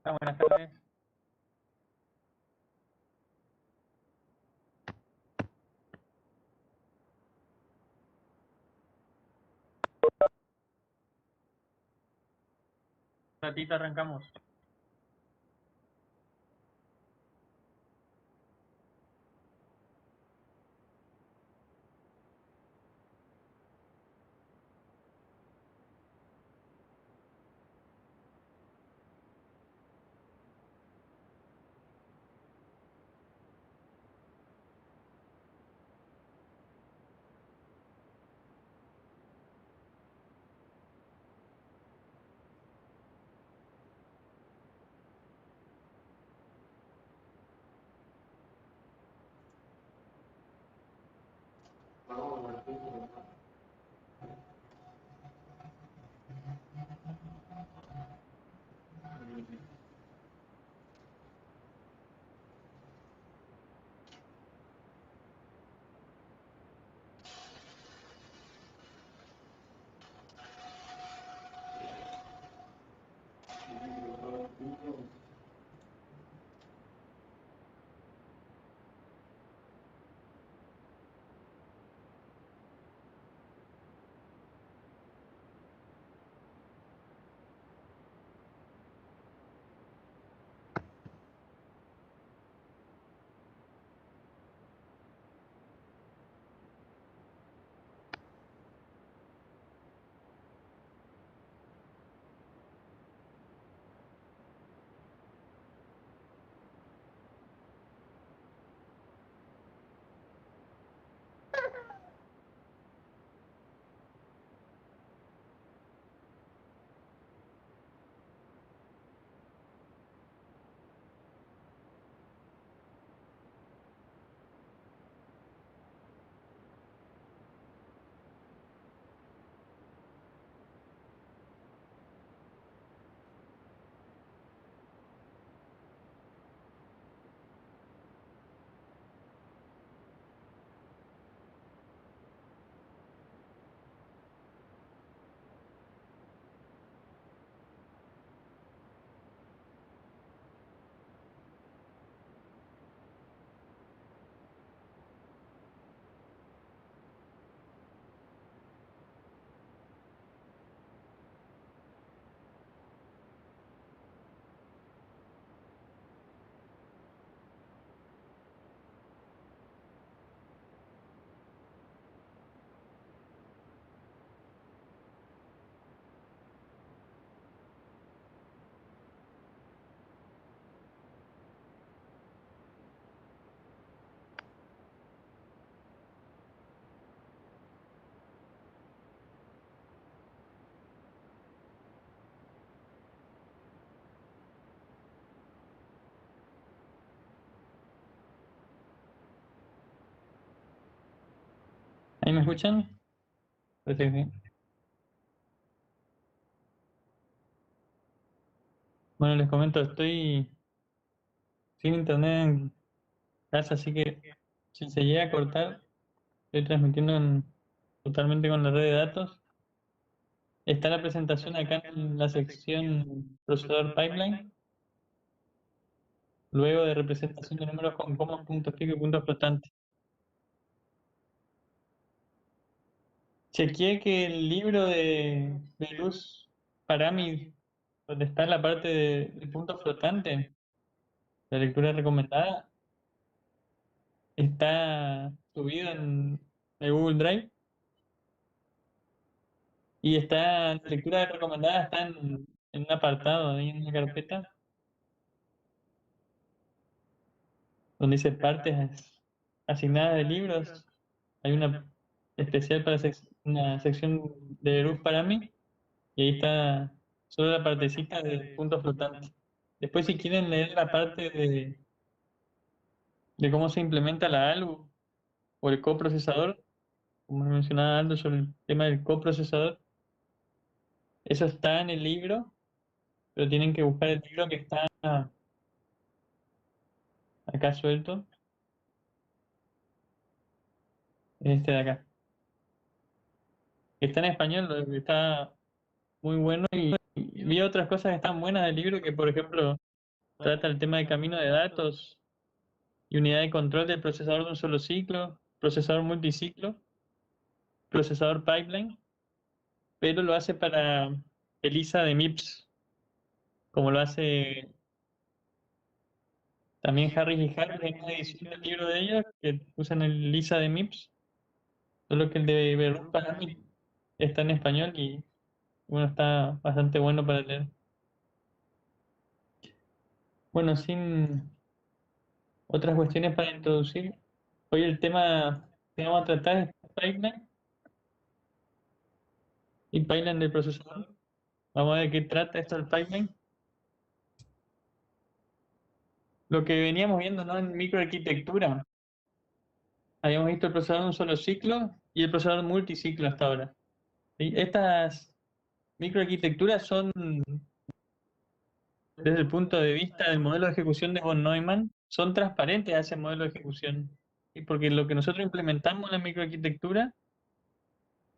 Buenas tardes. Un ratito arrancamos. ¿Ahí me escuchan? Parece que sí. Bueno, les comento, estoy sin internet en casa, así que si se llega a cortar, estoy transmitiendo totalmente con la red de datos. Está la presentación acá en la sección procesador pipeline, luego de representación de números con comas, puntos pico y puntos flotantes. Chequeé que el libro de luz para mí, donde está la parte de puntos flotantes, la lectura recomendada, está subido en el Google Drive y está, la lectura recomendada está en un apartado, ahí en una carpeta, donde dice partes asignadas de libros. Hay una especial para una sección de luz para mí y ahí está solo la partecita de puntos flotantes. Después, si quieren leer la parte de cómo se implementa la ALU o el coprocesador, como mencionaba Aldo sobre el tema del coprocesador, eso está en el libro, pero tienen que buscar el libro que está acá suelto, este de acá. Está en español, está muy bueno y vi otras cosas que están buenas del libro, que por ejemplo trata el tema de camino de datos y unidad de control del procesador de un solo ciclo, procesador multiciclo, procesador pipeline, pero lo hace para ELISA de MIPS, como lo hace también Harris y Harris en una edición del libro de ellos, que usan el ELISA de MIPS, solo que el de Berruz Parami está en español y bueno, está bastante bueno para leer. Bueno, sin otras cuestiones para introducir, hoy el tema que vamos a tratar es pipeline y pipeline del procesador. Vamos a ver qué trata esto del pipeline. Lo que veníamos viendo, ¿no? En microarquitectura, habíamos visto el procesador de un solo ciclo y el procesador multiciclo hasta ahora. ¿Sí? Estas microarquitecturas son, desde el punto de vista del modelo de ejecución de von Neumann, son transparentes a ese modelo de ejecución. ¿Sí? Porque lo que nosotros implementamos en la microarquitectura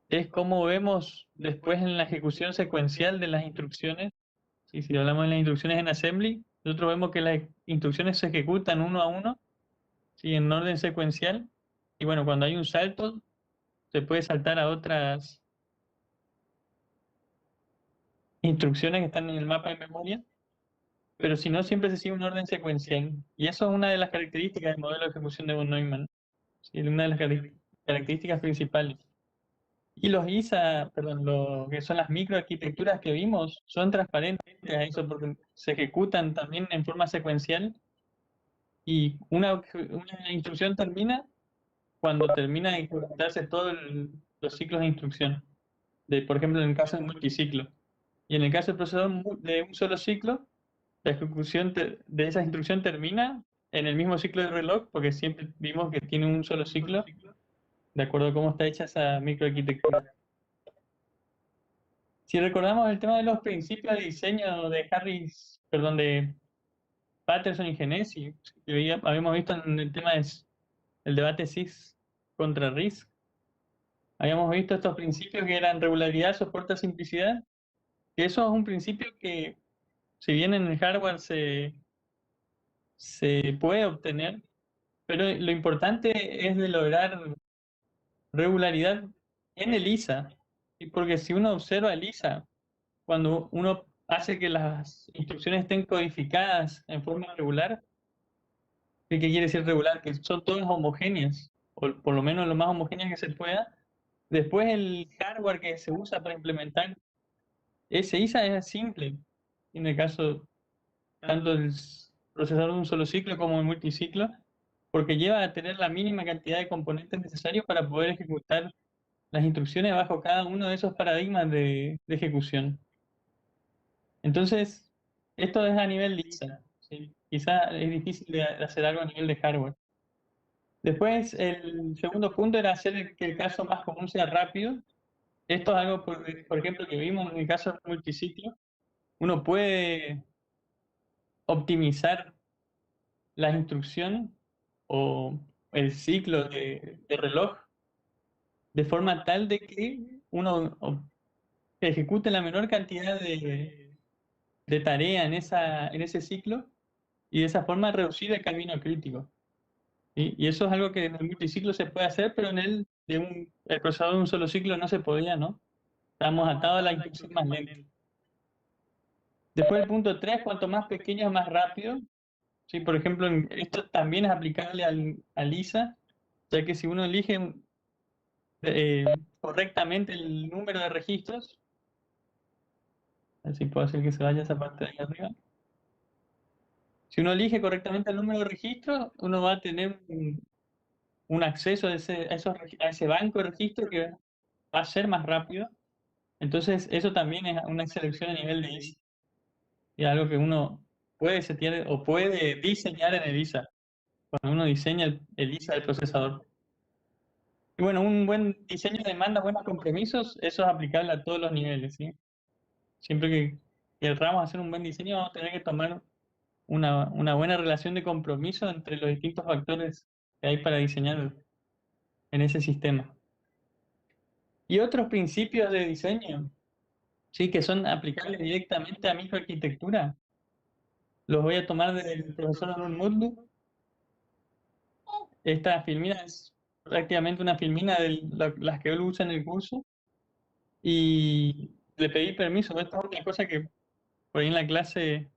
es cómo vemos después en la ejecución secuencial de las instrucciones. ¿Sí? Si hablamos de las instrucciones en assembly, nosotros vemos que las instrucciones se ejecutan uno a uno, ¿sí? En orden secuencial. Y bueno, cuando hay un salto, se puede saltar a otras instrucciones que están en el mapa de memoria, pero si no, siempre se sigue un orden secuencial. Y eso es una de las características del modelo de ejecución de von Neumann, ¿sí? Una de las características principales. Y los ISA, perdón, lo que son las microarquitecturas que vimos, son transparentes a eso porque se ejecutan también en forma secuencial y una instrucción termina cuando termina de ejecutarse todos los ciclos de instrucción. Por ejemplo, en el caso del multiciclo. Y en el caso del procesador de un solo ciclo, la ejecución de esa instrucción termina en el mismo ciclo de reloj, porque siempre vimos que tiene un solo ciclo, de acuerdo a cómo está hecha esa microarquitectura. Si recordamos el tema de los principios de diseño de Harris, perdón, de Patterson y Genesi, que habíamos visto en el tema del debate CIS contra RISC, habíamos visto estos principios que eran regularidad, soporte, simplicidad, que eso es un principio que, si bien en el hardware se puede obtener, pero lo importante es de lograr regularidad en el ISA. ¿Sí? Porque si uno observa el ISA, cuando uno hace que las instrucciones estén codificadas en forma regular, ¿qué quiere decir regular? Que son todas homogéneas, o por lo menos lo más homogéneas que se pueda. Después el hardware que se usa para implementar ese ISA es simple. En el caso tanto del procesador de un solo ciclo como el multiciclo, porque lleva a tener la mínima cantidad de componentes necesarios para poder ejecutar las instrucciones bajo cada uno de esos paradigmas de ejecución. Entonces, esto es a nivel lisa. ¿Sí? Quizá es difícil de hacer algo a nivel de hardware. Después, el segundo punto era hacer que el caso más común sea rápido. Esto es algo, por ejemplo, que vimos en el caso del multiciclo. Uno puede optimizar las instrucciones o el ciclo de reloj de forma tal de que uno ejecute la menor cantidad de tarea en ese ciclo y de esa forma reducir el camino crítico. ¿Sí? Y eso es algo que en el multiciclo se puede hacer, pero en el procesador de un solo ciclo no se podía, ¿no? Estamos atados a la instrucción más lenta. Después el punto 3 cuanto más pequeño, más rápido. ¿Sí? Por ejemplo, esto también es aplicable al ISA, ya que si uno elige correctamente el número de registros, así puedo hacer que se vaya esa parte de ahí arriba. Si uno elige correctamente el número de registros, uno va a tener un acceso a ese banco de registros que va a ser más rápido. Entonces, eso también es una selección a nivel de ISA. Y algo que uno puede setear o puede diseñar en el ISA, cuando uno diseña el ISA del procesador. Y bueno, un buen diseño demanda buenos compromisos, eso es aplicable a todos los niveles, ¿sí? Siempre que querramos hacer un buen diseño, vamos a tener que tomar una buena relación de compromiso entre los distintos factores que hay para diseñar en ese sistema. Y otros principios de diseño, sí, que son aplicables directamente a microarquitectura. los voy a tomar del profesor Arun Mutlu. Esta filmina es prácticamente una filmina de las que él usa en el curso. Y le pedí permiso. Esta es otra cosa que por ahí en la clase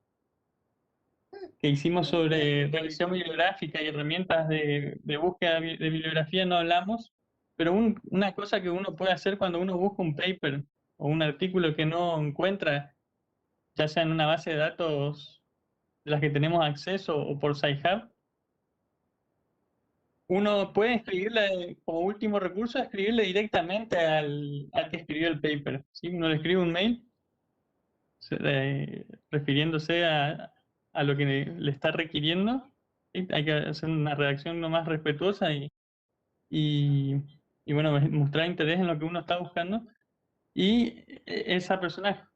que hicimos sobre revisión bibliográfica y herramientas de búsqueda de bibliografía no hablamos, pero una cosa que uno puede hacer cuando uno busca un paper o un artículo que no encuentra, ya sea en una base de datos de las que tenemos acceso o por SciHub, uno puede escribirle como último recurso, escribirle directamente al que escribió el paper. ¿Sí? Uno le escribe un mail refiriéndose a lo que le está requiriendo. ¿Sí? Hay que hacer una redacción lo más respetuosa y, y bueno, mostrar interés en lo que uno está buscando. Y esa persona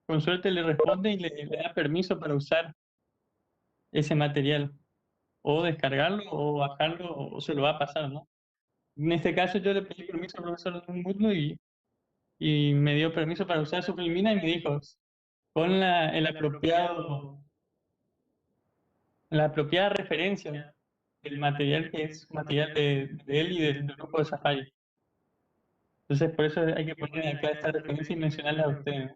con suerte le responde y le da permiso para usar ese material, o descargarlo, o bajarlo, o se lo va a pasar, ¿no? En este caso yo le pedí permiso al profesor Moodle y me dio permiso para usar su Filmina y me dijo, con la apropiada referencia del material que es material de él y del grupo de Safari. Entonces, por eso hay que poner acá esta referencia y mencionarla a ustedes.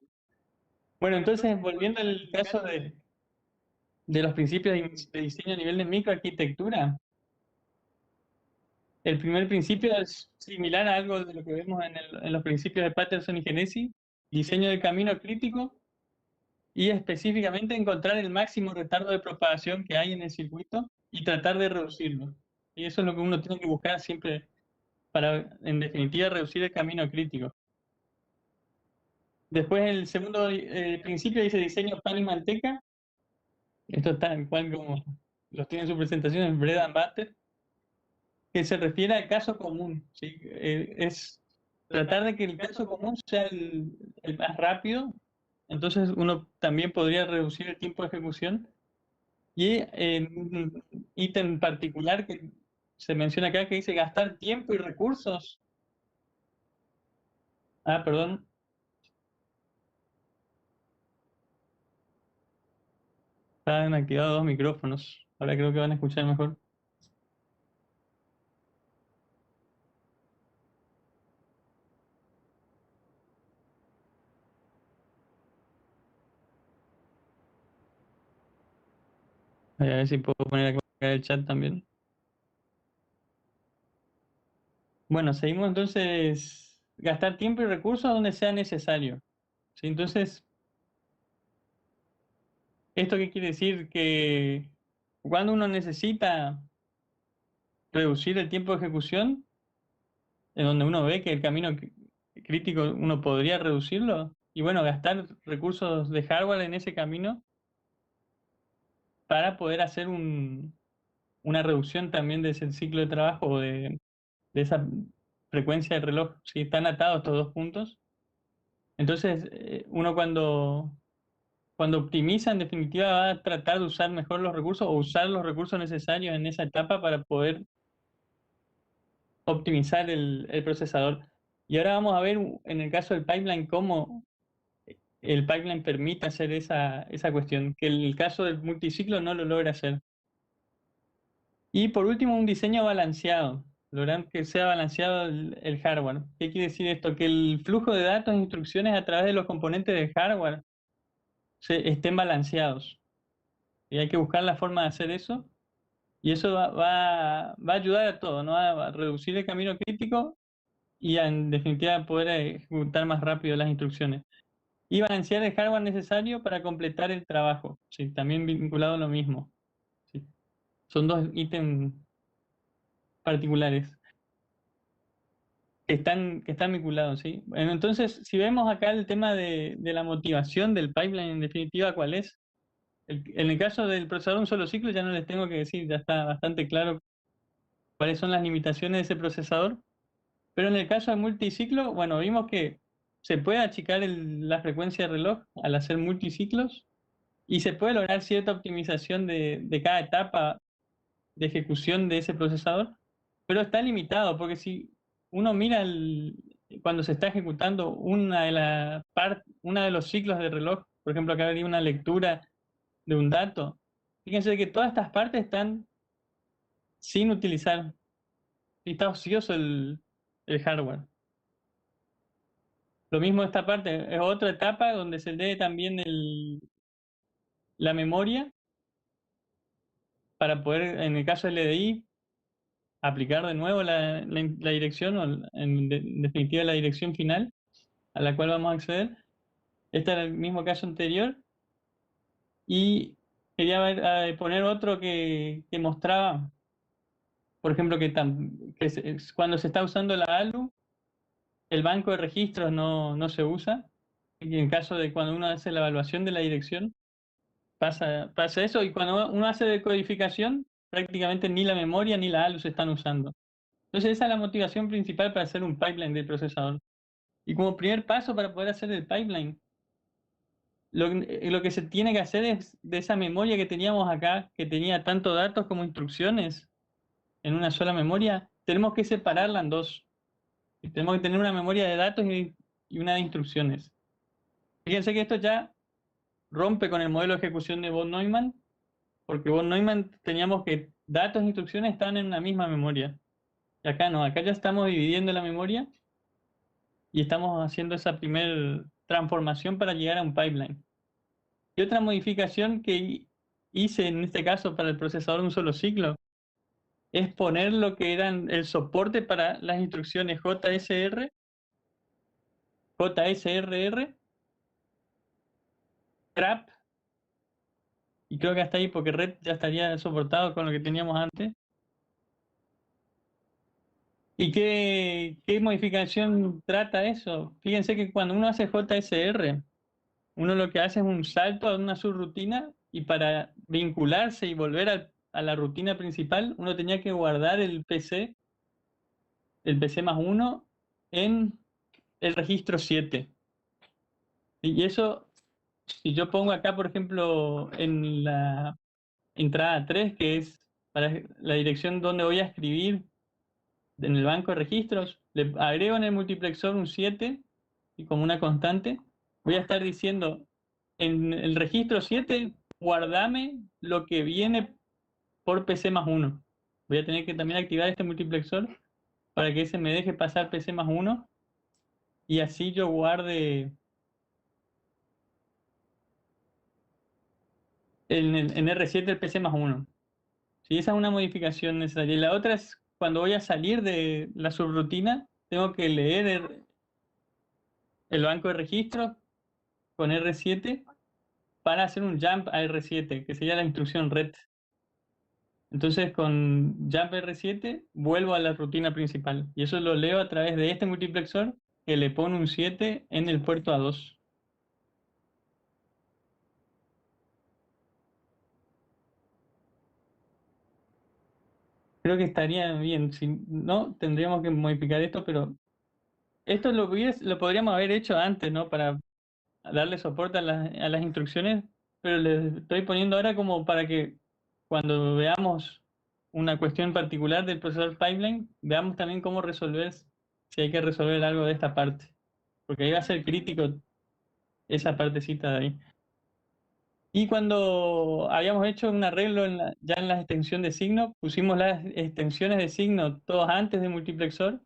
Bueno, entonces, volviendo al caso de los principios de diseño a nivel de microarquitectura, el primer principio es similar a algo de lo que vemos en los principios de Patterson y Genesi, diseño del camino crítico y específicamente encontrar el máximo retardo de propagación que hay en el circuito y tratar de reducirlo. Y eso es lo que uno tiene que buscar siempre para, en definitiva, reducir el camino crítico. Después el segundo principio dice diseño pan y manteca. Esto está en cual como los tiene en su presentación en bread and butter, que se refiere al caso común. ¿Sí? Es tratar de que el caso común sea el más rápido. Entonces uno también podría reducir el tiempo de ejecución. Y un ítem particular que se menciona acá que dice gastar tiempo y recursos. Ah, perdón. Estaban activados dos micrófonos. Ahora creo que van a escuchar mejor. A ver si puedo poner acá el chat también. Bueno, seguimos entonces. Gastar tiempo y recursos donde sea necesario. ¿Sí? Entonces, ¿esto qué quiere decir? Que cuando uno necesita reducir el tiempo de ejecución, en donde uno ve que el camino crítico uno podría reducirlo, y bueno, gastar recursos de hardware en ese camino para poder hacer una reducción también de ese ciclo de trabajo o de esa frecuencia del reloj. Si están atados estos dos puntos. Entonces, uno cuando optimiza, en definitiva, va a tratar de usar mejor los recursos o usar los recursos necesarios en esa etapa para poder optimizar el procesador. Y ahora vamos a ver en el caso del pipeline cómo el pipeline permite hacer esa cuestión, que el caso del multiciclo no lo logra hacer. Y por último, un diseño balanceado, lograr que sea balanceado el hardware. ¿Qué quiere decir esto? Que el flujo de datos e instrucciones a través de los componentes del hardware estén balanceados. Y hay que buscar la forma de hacer eso. Y eso va a ayudar a todo, ¿no? A reducir el camino crítico y en definitiva poder ejecutar más rápido las instrucciones. Y balancear el hardware necesario para completar el trabajo. Sí, también vinculado a lo mismo. Sí. Son dos ítems particulares que están vinculados, ¿sí? Bueno, entonces, si vemos acá el tema de la motivación del pipeline, en definitiva, ¿cuál es? En el caso del procesador un solo ciclo, ya no les tengo que decir, ya está bastante claro cuáles son las limitaciones de ese procesador. Pero en el caso del multiciclo, bueno, vimos que se puede achicar la frecuencia de reloj al hacer multiciclos y se puede lograr cierta optimización de cada etapa de ejecución de ese procesador, pero está limitado porque si uno mira cuando se está ejecutando una de los ciclos de reloj, por ejemplo, acá hay una lectura de un dato, Fíjense que todas estas partes están sin utilizar. Y está ocioso el hardware. Lo mismo esta parte, es otra etapa donde se lee también la memoria para poder, en el caso del LDI, aplicar de nuevo la dirección, o en definitiva la dirección final a la cual vamos a acceder. Este era el mismo caso anterior. Y quería poner otro que mostraba, por ejemplo, cuando se está usando la ALU, el banco de registros no se usa. Y en caso de cuando uno hace la evaluación de la dirección, pasa eso. Y cuando uno hace decodificación, prácticamente ni la memoria ni la ALU se están usando. Entonces esa es la motivación principal para hacer un pipeline del procesador. Y como primer paso para poder hacer el pipeline, lo que se tiene que hacer es de esa memoria que teníamos acá, que tenía tanto datos como instrucciones en una sola memoria, tenemos que separarla en dos. Y tenemos que tener una memoria de datos y una de instrucciones. Fíjense que esto ya rompe con el modelo de ejecución de von Neumann, porque von Neumann teníamos que datos e instrucciones estaban en una misma memoria. Y acá no, acá ya estamos dividiendo la memoria y estamos haciendo esa primera transformación para llegar a un pipeline. Y otra modificación que hice en este caso para el procesador de un solo ciclo es poner lo que eran el soporte para las instrucciones JSR, JSRR, TRAP, y creo que hasta ahí porque red ya estaría soportado con lo que teníamos antes. ¿Y qué modificación trata eso? Fíjense que cuando uno hace JSR, uno lo que hace es un salto a una subrutina y para vincularse y volver a la rutina principal, uno tenía que guardar el PC más uno en el registro 7. Y eso, si yo pongo acá, por ejemplo, en la entrada 3, que es para la dirección donde voy a escribir en el banco de registros, le agrego en el multiplexor un 7 y como una constante, voy a estar diciendo en el registro 7, guardame lo que viene por PC más 1. Voy a tener que también activar este multiplexor para que ese me deje pasar PC más 1 y así yo guarde en R7 el PC más 1. Sí, esa es una modificación necesaria. Y la otra es cuando voy a salir de la subrutina, tengo que leer el banco de registros con R7 para hacer un jump a R7, que sería la instrucción ret. Entonces con jump R7 vuelvo a la rutina principal. Y eso lo leo a través de este multiplexor que le pone un 7 en el puerto A2. Creo que estaría bien. Si no, tendríamos que modificar esto, pero esto lo podríamos haber hecho antes, ¿no? Para darle soporte a las instrucciones, pero les estoy poniendo ahora como para que cuando veamos una cuestión particular del procesador pipeline, veamos también cómo resolver, si hay que resolver algo de esta parte, porque ahí va a ser crítico esa partecita de ahí. Y cuando habíamos hecho un arreglo ya en la extensión de signo, pusimos las extensiones de signo todos antes de multiplexor,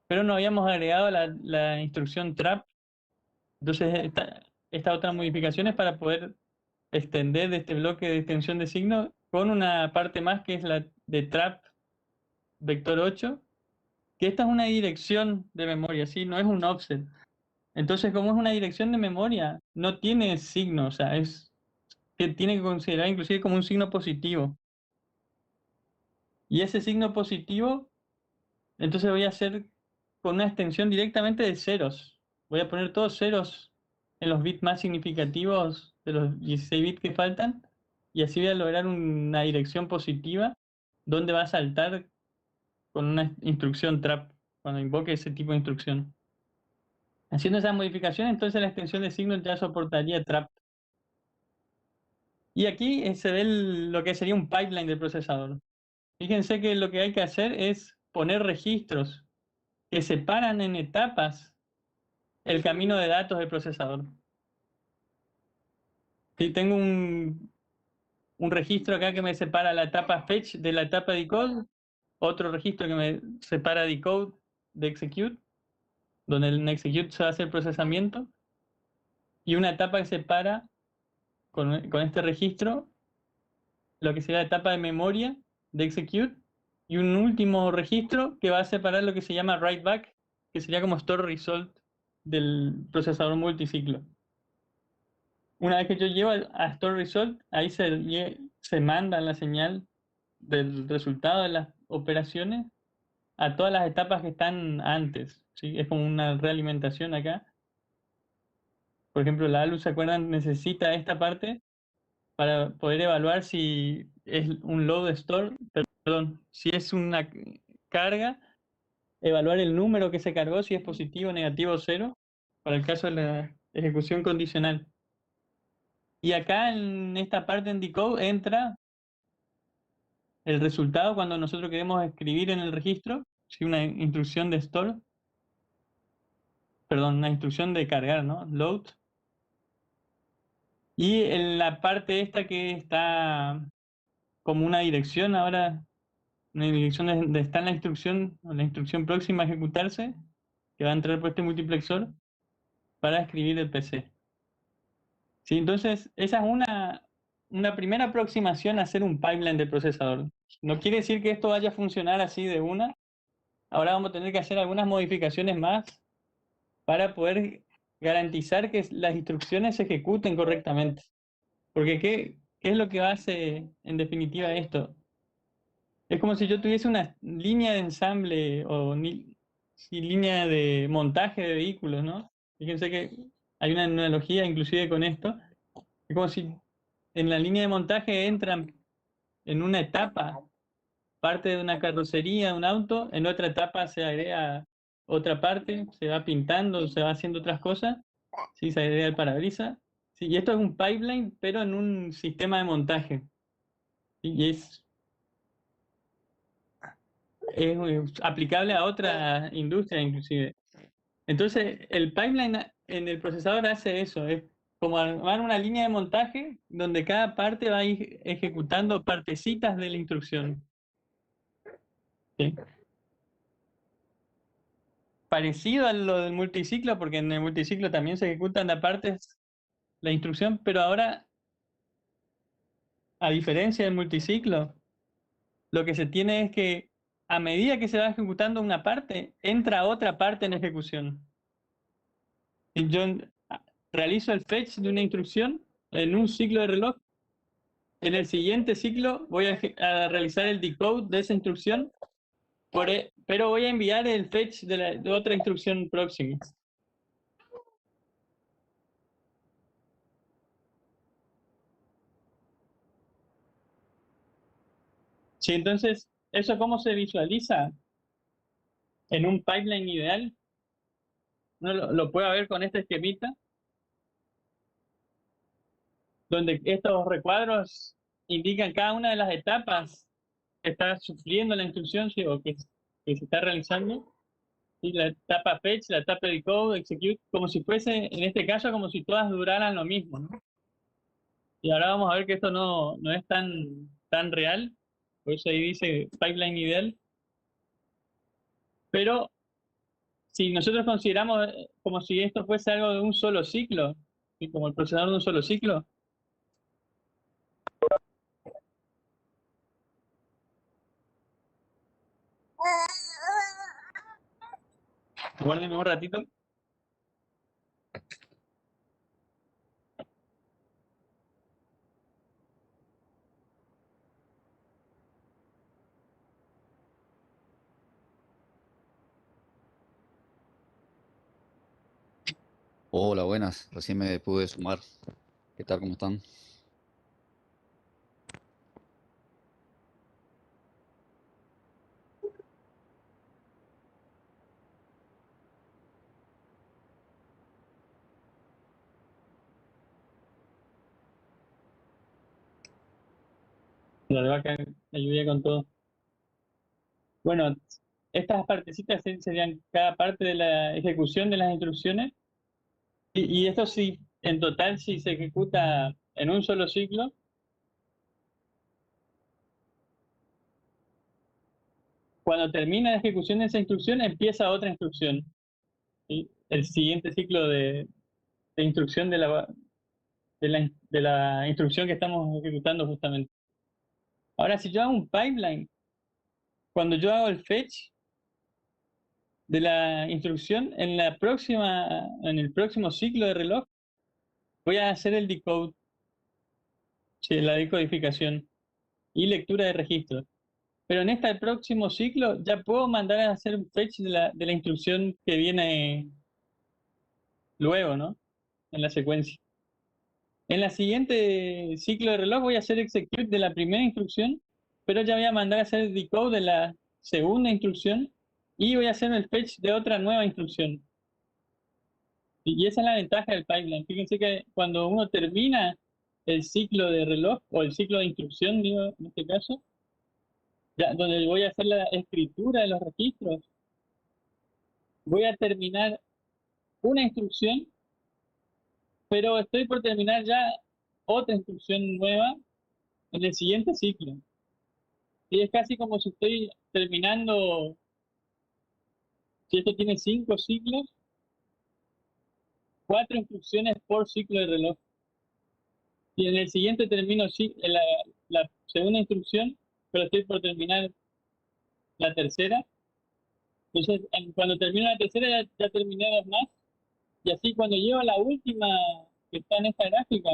pero no habíamos agregado la instrucción trap. Entonces, esta otra modificación es para poder extender de este bloque de extensión de signo con una parte más que es la de trap vector 8, que esta es una dirección de memoria, ¿sí? No es un offset. Entonces, como es una dirección de memoria, no tiene signo, o sea, que tiene que considerar inclusive como un signo positivo. Y ese signo positivo, entonces voy a hacer con una extensión directamente de ceros. Voy a poner todos ceros en los bits más significativos de los 16 bits que faltan y así voy a lograr una dirección positiva donde va a saltar con una instrucción trap cuando invoque ese tipo de instrucción. Haciendo esa modificación, entonces la extensión de signo ya soportaría trap. Y aquí se ve lo que sería un pipeline del procesador. Fíjense que lo que hay que hacer es poner registros que separan en etapas el camino de datos del procesador. Si tengo un registro acá que me separa la etapa fetch de la etapa decode, otro registro que me separa decode de execute, donde en execute se hace el procesamiento, y una etapa que separa con este registro lo que sería la etapa de memoria de execute, y un último registro que va a separar lo que se llama write back, que sería como store result del procesador multiciclo. Una vez que yo llevo a store result, ahí se manda la señal del resultado de las operaciones a todas las etapas que están antes, ¿sí? Es como una realimentación acá. Por ejemplo, la ALU, ¿se acuerdan? Necesita esta parte para poder evaluar si es un load store, perdón, si es una carga, evaluar el número que se cargó, si es positivo, negativo o cero, para el caso de la ejecución condicional. Y acá en esta parte en decode entra el resultado cuando nosotros queremos escribir en el registro, si una instrucción de store, perdón, una instrucción de cargar, ¿no? Load. Y en la parte esta que está como una dirección ahora, una dirección donde está la instrucción próxima a ejecutarse, que va a entrar por este multiplexor para escribir el PC. ¿Sí? Entonces, esa es una primera aproximación a hacer un pipeline de procesador. No quiere decir que esto vaya a funcionar así de una. Ahora vamos a tener que hacer algunas modificaciones más para poder garantizar que las instrucciones se ejecuten correctamente. Porque ¿qué es lo que hace en definitiva esto? Es como si yo tuviese una línea de ensamble o línea de montaje de vehículos, ¿no? Fíjense que hay una analogía inclusive con esto. Es como si en la línea de montaje entran en una etapa parte de una carrocería, un auto, en otra etapa se agrega otra parte, se va pintando, se va haciendo otras cosas, ¿sí? Se agrega el parabrisas. Sí, y esto es un pipeline, pero en un sistema de montaje. ¿Sí? Y es aplicable a otra industria inclusive. Entonces, el pipeline en el procesador hace eso, es como armar una línea de montaje donde cada parte va a ir ejecutando partecitas de la instrucción. ¿Sí? Parecido a lo del multiciclo, porque en el multiciclo también se ejecutan a partes la instrucción, pero ahora, a diferencia del multiciclo, lo que se tiene es que a medida que se va ejecutando una parte, entra otra parte en ejecución. Y yo realizo el fetch de una instrucción en un ciclo de reloj. En el siguiente ciclo voy a realizar el decode de esa instrucción, pero voy a enviar el fetch de otra instrucción próxima. Sí, entonces, ¿eso cómo se visualiza? En un pipeline ideal, uno lo puede ver con este esquemita, donde estos recuadros indican cada una de las etapas que está sufriendo la instrucción, ¿sí? O que se está realizando. Y la etapa fetch, la etapa decode, execute, como si fuese, en este caso, como si todas duraran lo mismo, ¿no? Y ahora vamos a ver que esto no es tan real, por eso ahí dice pipeline ideal. Pero si nosotros consideramos como si esto fuese algo de un solo ciclo, ¿sí? Como el procesador de un solo ciclo, guárdenme un ratito. Hola, buenas. Recién me pude sumar. ¿Qué tal? ¿Cómo están? La verdad que ayudé con todo. Bueno, estas partecitas serían cada parte de la ejecución de las instrucciones. Y esto sí, en total, si se ejecuta en un solo ciclo, cuando termina la ejecución de esa instrucción, empieza otra instrucción. ¿Sí? El siguiente ciclo de instrucción de la instrucción que estamos ejecutando justamente. Ahora, si yo hago un pipeline, cuando yo hago el fetch de la instrucción, en el próximo ciclo de reloj, voy a hacer el decode, sí, la decodificación y lectura de registros. Pero en este próximo ciclo ya puedo mandar a hacer un fetch de la instrucción que viene luego, ¿no? En la secuencia. En la siguiente ciclo de reloj voy a hacer execute de la primera instrucción, pero ya voy a mandar a hacer el decode de la segunda instrucción y voy a hacer el fetch de otra nueva instrucción. Y esa es la ventaja del pipeline. Fíjense que cuando uno termina el ciclo de reloj o el ciclo de instrucción, digo, en este caso, ya, donde voy a hacer la escritura de los registros, voy a terminar una instrucción, pero estoy por terminar ya otra instrucción nueva en el siguiente ciclo. Y es casi como si estoy terminando, si esto tiene 5 ciclos, 4 instrucciones por ciclo de reloj. Y en el siguiente termino la segunda instrucción, pero estoy por terminar la tercera. Entonces, cuando termino la tercera ya terminé dos más. Y así cuando llego a la última que está en esta gráfica,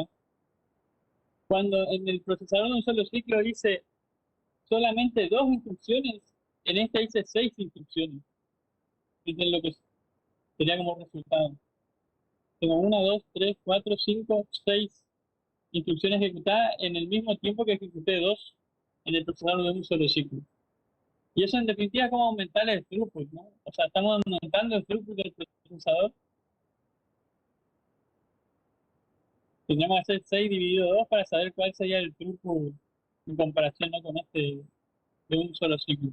cuando en el procesador de un solo ciclo hice solamente 2 instrucciones, en esta hice 6 instrucciones. Eso es lo que sería como resultado. Tengo 1, 2, 3, 4, 5, 6 instrucciones ejecutadas en el mismo tiempo que ejecuté 2 en el procesador de un solo ciclo. Y eso en definitiva es como aumentar el throughput, ¿no? O sea, estamos aumentando el throughput del procesador. Tendríamos que hacer 6 dividido 2 para saber cuál sería el throughput en comparación, ¿no?, con este de un solo ciclo.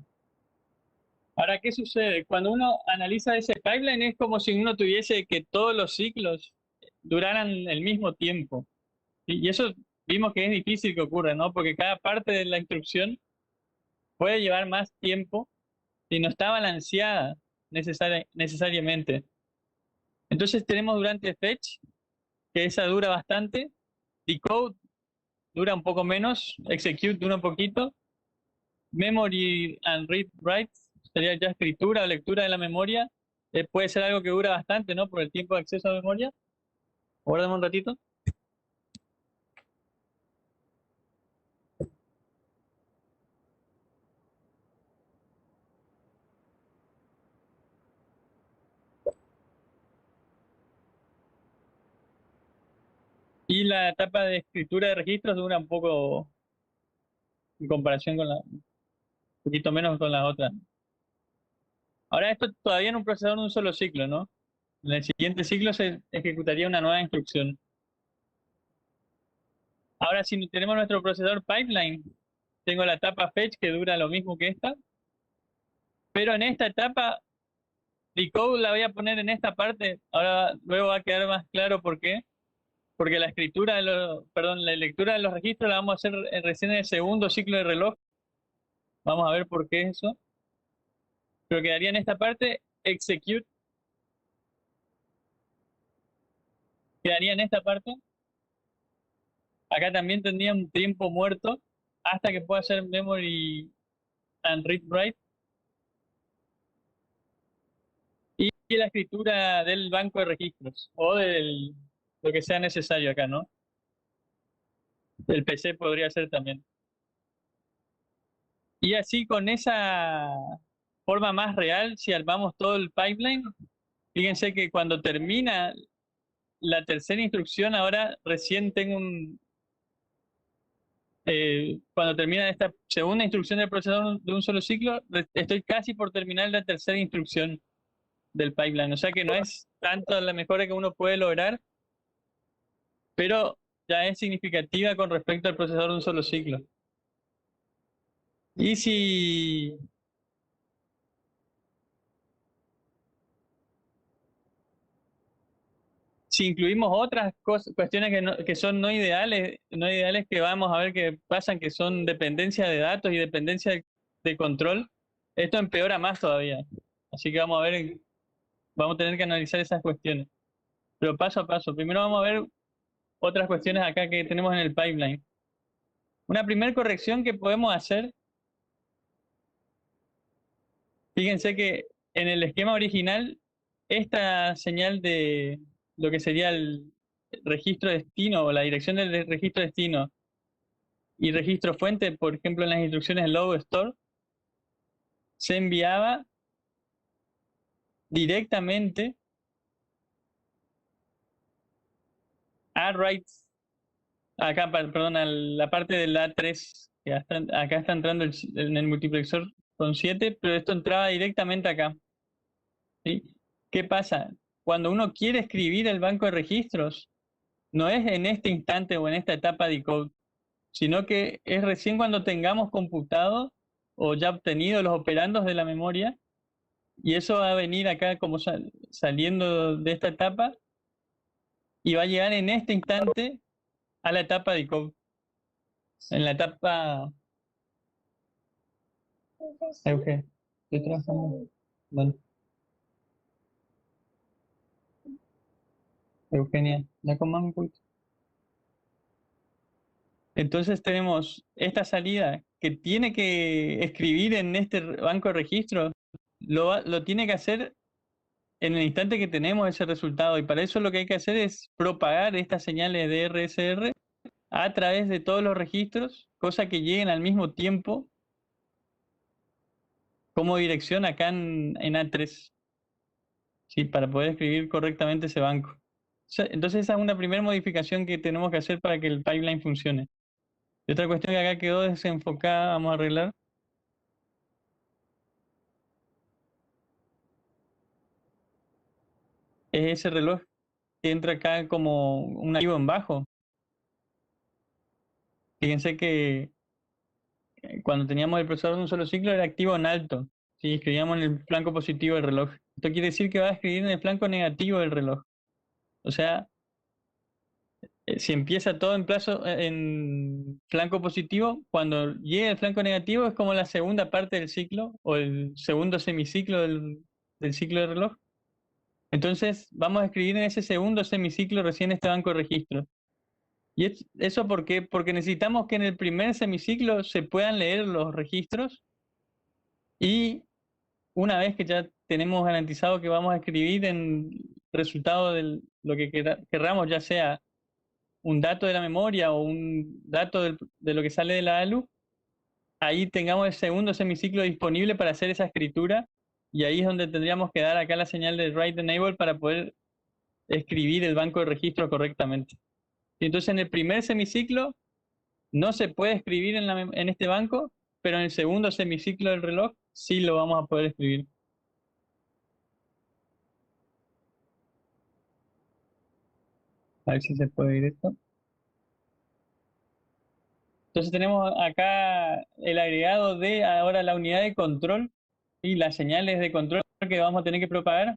Ahora, ¿qué sucede? Cuando uno analiza ese pipeline es como si uno tuviese que todos los ciclos duraran el mismo tiempo. Y eso vimos que es difícil que ocurra, ¿no? Porque cada parte de la instrucción puede llevar más tiempo y no está balanceada necesariamente. Entonces tenemos durante fetch, que esa dura bastante, decode dura un poco menos, execute dura un poquito, memory and read writes sería ya escritura o lectura de la memoria, puede ser algo que dura bastante, ¿no? Por el tiempo de acceso a memoria. Guardemos un ratito. Y la etapa de escritura de registros dura un poco en comparación con un poquito menos con las otras. Ahora esto todavía en un procesador de un solo ciclo, ¿no? En el siguiente ciclo se ejecutaría una nueva instrucción. Ahora si tenemos nuestro procesador pipeline, tengo la etapa fetch que dura lo mismo que esta, pero en esta etapa decode la voy a poner en esta parte. Ahora luego va a quedar más claro por qué. Porque la escritura la lectura de los registros la vamos a hacer recién en el segundo ciclo de reloj. Vamos a ver por qué es eso. Pero quedaría en esta parte, execute. Quedaría en esta parte. Acá también tendría un tiempo muerto hasta que pueda hacer memory and read write. Y la escritura del banco de registros o lo que sea necesario acá, ¿no? El PC podría ser también. Y así con esa forma más real, si armamos todo el pipeline, fíjense que cuando termina la tercera instrucción, ahora recién tengo cuando termina esta segunda instrucción del procesador de un solo ciclo, estoy casi por terminar la tercera instrucción del pipeline. O sea que no es tanto la mejora que uno puede lograr, pero ya es significativa con respecto al procesador de un solo ciclo. Y si incluimos otras cuestiones que son no ideales que vamos a ver que pasan, que son dependencia de datos y dependencia de control, Esto empeora más todavía. Así que vamos a ver, vamos a tener que analizar esas cuestiones. Pero paso a paso. Primero vamos a ver otras cuestiones acá que tenemos en el pipeline. Una primera corrección que podemos hacer, fíjense que en el esquema original, esta señal de lo que sería el registro destino o la dirección del registro destino y registro fuente, por ejemplo, en las instrucciones load store, se enviaba directamente a write, acá, perdón, a la parte del A3, que acá está entrando en el multiplexor con 7, pero esto entraba directamente acá. ¿Sí? ¿Qué pasa? Cuando uno quiere escribir el banco de registros, no es en este instante o en esta etapa de code, sino que es recién cuando tengamos computado o ya obtenido los operandos de la memoria, y eso va a venir acá como saliendo de esta etapa y va a llegar en este instante a la etapa de code. En la etapa... Euge, estoy trabajando. Bueno, Eugenia, ya comamos un poquito. Entonces tenemos esta salida que tiene que escribir en este banco de registros, lo tiene que hacer en el instante que tenemos ese resultado, y para eso lo que hay que hacer es propagar estas señales de RSR a través de todos los registros, cosa que lleguen al mismo tiempo como dirección acá en A3, ¿sí? Para poder escribir correctamente ese banco. Entonces esa es una primera modificación que tenemos que hacer para que el pipeline funcione. Y otra cuestión que acá quedó desenfocada, vamos a arreglar, es ese reloj que entra acá como un activo en bajo. Fíjense que cuando teníamos el procesador de un solo ciclo era activo en alto. Si escribíamos en el flanco positivo del reloj. Esto quiere decir que va a escribir en el flanco negativo del reloj. O sea, si empieza todo en flanco positivo, cuando llegue al flanco negativo es como la segunda parte del ciclo o el segundo semiciclo del ciclo del reloj. Entonces vamos a escribir en ese segundo semiciclo recién este banco de registros. ¿Y eso por qué? Porque necesitamos que en el primer semiciclo se puedan leer los registros, y una vez que ya tenemos garantizado que vamos a escribir en resultado de lo que querramos, ya sea un dato de la memoria o un dato de lo que sale de la ALU, ahí tengamos el segundo semiciclo disponible para hacer esa escritura, y ahí es donde tendríamos que dar acá la señal de write enable para poder escribir el banco de registro correctamente. Y entonces en el primer semiciclo no se puede escribir en este banco, pero en el segundo semiciclo del reloj sí lo vamos a poder escribir. A ver si se puede ir esto. Entonces tenemos acá el agregado de ahora la unidad de control y las señales de control que vamos a tener que propagar.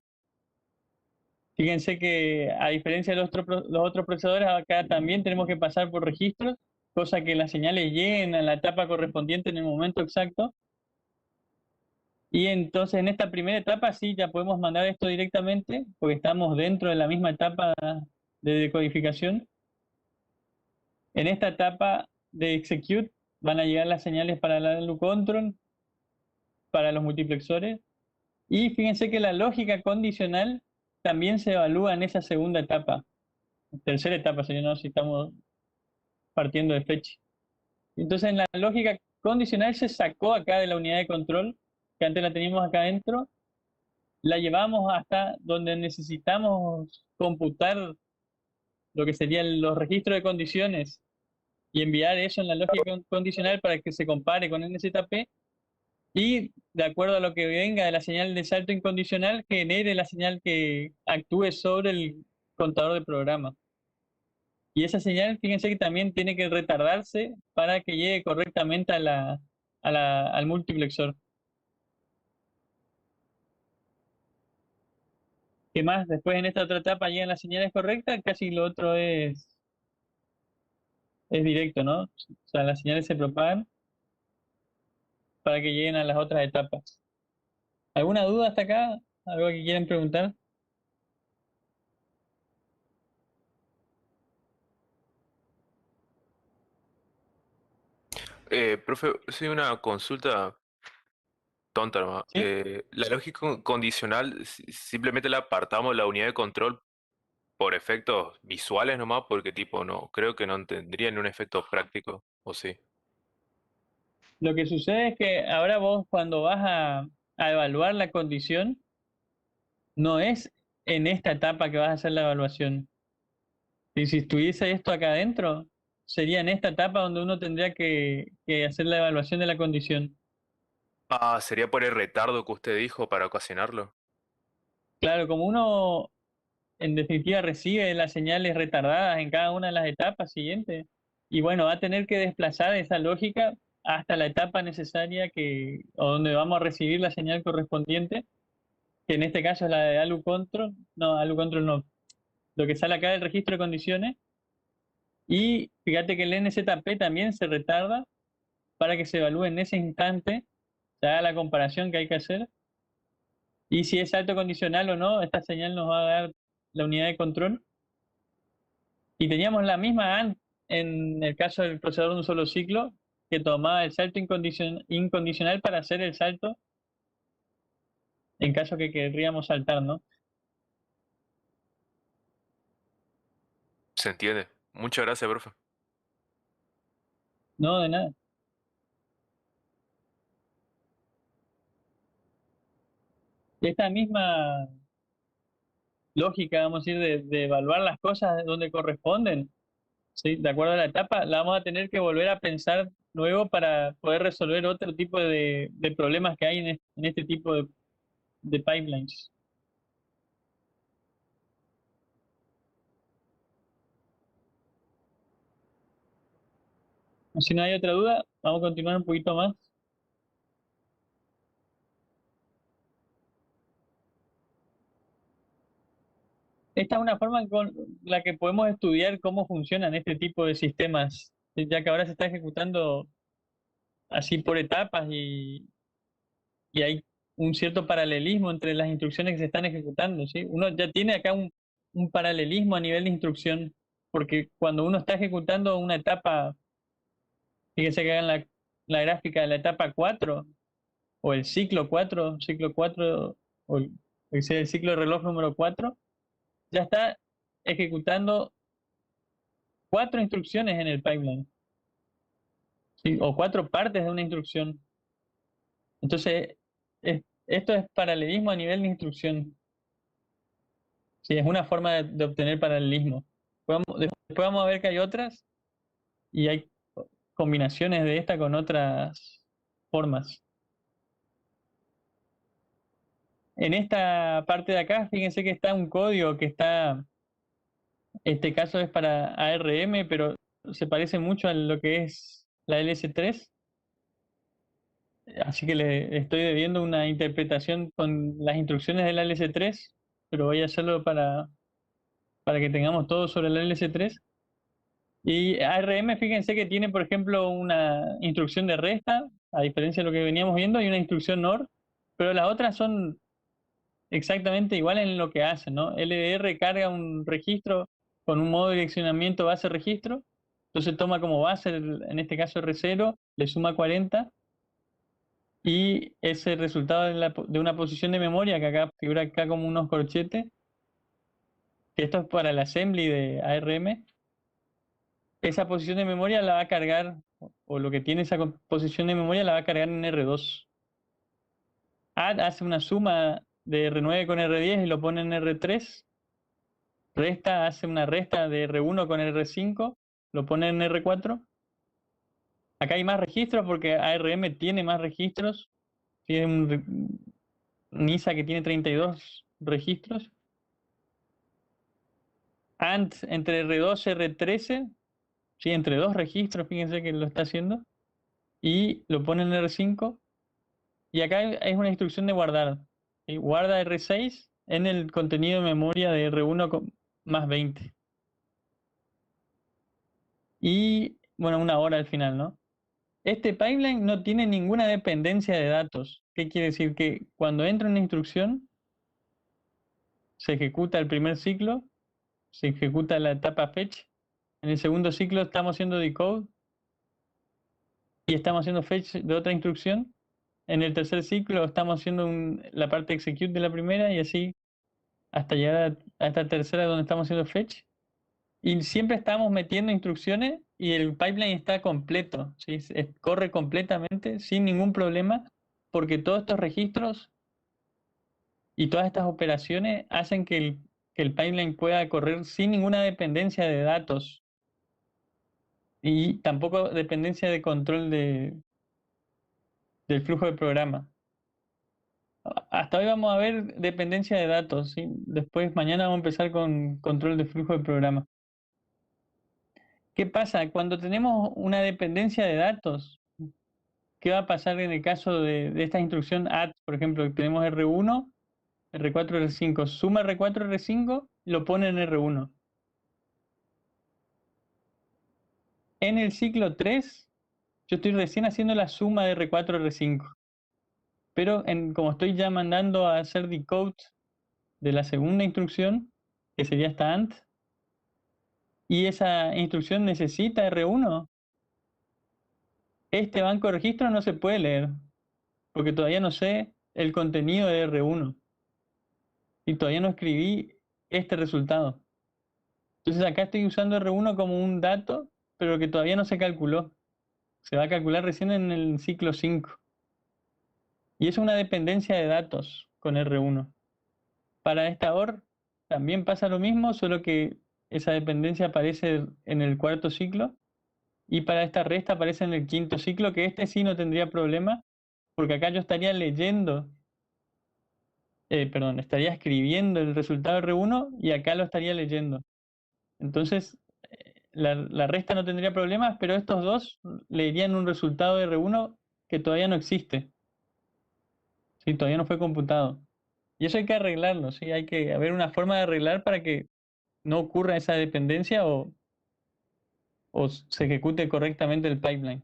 Fíjense que a diferencia de los otros procesadores, acá también tenemos que pasar por registros, cosa que las señales lleguen a la etapa correspondiente en el momento exacto. Y entonces en esta primera etapa sí ya podemos mandar esto directamente, porque estamos dentro de la misma etapa de decodificación. En esta etapa de execute van a llegar las señales para la ALU control, para los multiplexores. Y fíjense que la lógica condicional también se evalúa en esa segunda etapa. Tercera etapa sería, ¿no? Si estamos partiendo de fecha. Entonces en la lógica condicional se sacó acá de la unidad de control, que antes la teníamos acá adentro, la llevamos hasta donde necesitamos computar lo que serían los registros de condiciones y enviar eso en la lógica condicional para que se compare con NZP, y de acuerdo a lo que venga de la señal de salto incondicional, genere la señal que actúe sobre el contador de programa. Y esa señal, fíjense que también tiene que retardarse para que llegue correctamente al multiplexor. ¿Qué más? Después en esta otra etapa llegan las señales correctas, casi lo otro es directo, ¿no? O sea, las señales se propagan para que lleguen a las otras etapas. ¿Alguna duda hasta acá? ¿Algo que quieren preguntar? Profe, sí, una consulta tonta nomás. Sí. La lógica condicional, simplemente la apartamos la unidad de control por efectos visuales nomás, porque tipo, no, creo que no tendrían un efecto práctico, ¿o sí? Lo que sucede es que ahora vos cuando vas a evaluar la condición, no es en esta etapa que vas a hacer la evaluación. Y si estuviese esto acá adentro, sería en esta etapa donde uno tendría que hacer la evaluación de la condición. Ah, sería por el retardo que usted dijo para ocasionarlo. Claro, como uno en definitiva recibe las señales retardadas en cada una de las etapas siguientes, y bueno, va a tener que desplazar esa lógica hasta la etapa necesaria o donde vamos a recibir la señal correspondiente, que en este caso es la de ALU control no, lo que sale acá del registro de condiciones, y fíjate que el NZP también se retarda para que se evalúe en ese instante, se haga la comparación que hay que hacer, y si es salto condicional o no, esta señal nos va a dar la unidad de control. Y teníamos la misma en el caso del procesador de un solo ciclo, que tomaba el salto incondicional para hacer el salto en caso que querríamos saltar, ¿no? ¿Se entiende? Muchas gracias, profe. No, de nada. Esta misma lógica, vamos a decir, de evaluar las cosas donde corresponden, ¿sí? De acuerdo a la etapa, la vamos a tener que volver a pensar luego para poder resolver otro tipo de problemas que hay en este tipo de pipelines. Si no hay otra duda, vamos a continuar un poquito más. Esta es una forma con la que podemos estudiar cómo funcionan este tipo de sistemas, ya que ahora se está ejecutando así por etapas y hay un cierto paralelismo entre las instrucciones que se están ejecutando, ¿sí? Uno ya tiene acá un paralelismo a nivel de instrucción, porque cuando uno está ejecutando una etapa, fíjense que hagan la gráfica de la etapa 4 o el ciclo 4 o sea, el ciclo de reloj número 4 ya está ejecutando cuatro instrucciones en el pipeline, ¿sí? O cuatro partes de una instrucción. Entonces, esto es paralelismo a nivel de instrucción. Sí, es una forma de obtener paralelismo. Después vamos a ver que hay otras y hay combinaciones de esta con otras formas. En esta parte de acá, fíjense que está un código que está, este caso es para ARM, pero se parece mucho a lo que es la LS3. Así que le estoy debiendo una interpretación con las instrucciones del LS3, pero voy a hacerlo para que tengamos todo sobre el LS3. Y ARM, fíjense que tiene, por ejemplo, una instrucción de resta, a diferencia de lo que veníamos viendo, y una instrucción OR, pero las otras son exactamente iguales en lo que hacen, ¿no? LDR carga un registro con un modo de direccionamiento base registro, entonces toma como base, en este caso R0, le suma 40 y ese resultado de una posición de memoria que acá figura acá como unos corchetes, que esto es para el assembly de ARM, esa posición de memoria la va a cargar, o lo que tiene esa posición de memoria la va a cargar en R2. Add hace una suma de R9 con R10 y lo pone en R3. Resta hace una resta de R1 con R5, lo pone en R4. Acá hay más registros porque ARM tiene más registros. Tiene un NISA que tiene 32 registros. AND entre R2 y R13, sí, entre dos registros, fíjense que lo está haciendo, y lo pone en R5. Y acá es una instrucción de guardar. ¿Sí? Guarda R6 en el contenido de memoria de R1 más 20. Y bueno, una hora al final, ¿no? Este pipeline no tiene ninguna dependencia de datos. ¿Qué quiere decir? Que cuando entra una instrucción, se ejecuta el primer ciclo, se ejecuta la etapa fetch. En el segundo ciclo estamos haciendo decode y estamos haciendo fetch de otra instrucción. En el tercer ciclo estamos haciendo la parte execute de la primera y así hasta llegar a esta tercera donde estamos haciendo fetch. Y siempre estamos metiendo instrucciones y el pipeline está completo, ¿sí? Corre completamente sin ningún problema porque todos estos registros y todas estas operaciones hacen que el pipeline pueda correr sin ninguna dependencia de datos y tampoco dependencia de control del flujo de programa. Hasta hoy vamos a ver dependencia de datos, ¿sí? Después mañana vamos a empezar con control de flujo de programa. ¿Qué pasa? Cuando tenemos una dependencia de datos, ¿qué va a pasar en el caso de esta instrucción add? Por ejemplo, tenemos R1, R4, R5. Suma R4, R5, lo pone en R1. En el ciclo 3, yo estoy recién haciendo la suma de R4, R5. Pero como estoy ya mandando a hacer decode de la segunda instrucción, que sería esta AND, y esa instrucción necesita R1, este banco de registros no se puede leer, porque todavía no sé el contenido de R1 y todavía no escribí este resultado. Entonces acá estoy usando R1 como un dato, pero que todavía no se calculó. Se va a calcular recién en el ciclo 5. Y es una dependencia de datos con R1. Para esta OR también pasa lo mismo, solo que esa dependencia aparece en el cuarto ciclo. Y para esta resta aparece en el quinto ciclo, que este sí no tendría problema, porque acá yo estaría leyendo, estaría escribiendo el resultado R1 y acá lo estaría leyendo. Entonces, la resta no tendría problemas, pero estos dos leerían un resultado de R1 que todavía no existe. ¿Sí? Todavía no fue computado. Y eso hay que arreglarlo, ¿sí? Hay que haber una forma de arreglar para que no ocurra esa dependencia o se ejecute correctamente el pipeline.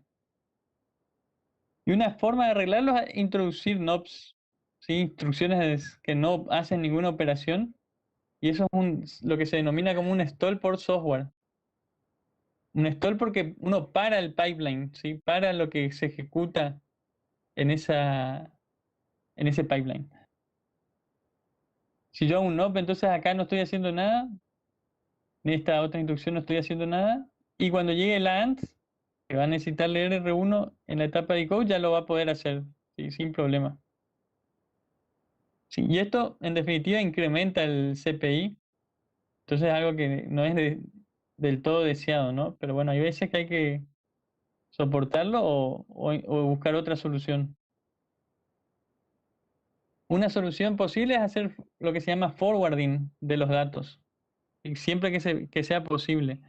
Y una forma de arreglarlo es introducir NOPs, ¿sí? Instrucciones que no hacen ninguna operación. Y eso es lo que se denomina como un stall por software. Un stall porque uno para el pipeline, ¿sí? Para lo que se ejecuta en ese pipeline. Si yo hago un NOP, entonces acá no estoy haciendo nada. En esta otra instrucción no estoy haciendo nada. Y cuando llegue la AND, que va a necesitar leer R1 en la etapa de code, ya lo va a poder hacer, ¿sí? Sin problema. Sí, y esto, en definitiva, incrementa el CPI. Entonces es algo que no es del todo deseado, ¿no? Pero bueno, hay veces que hay que soportarlo o buscar otra solución. Una solución posible es hacer lo que se llama forwarding de los datos, y siempre que sea posible.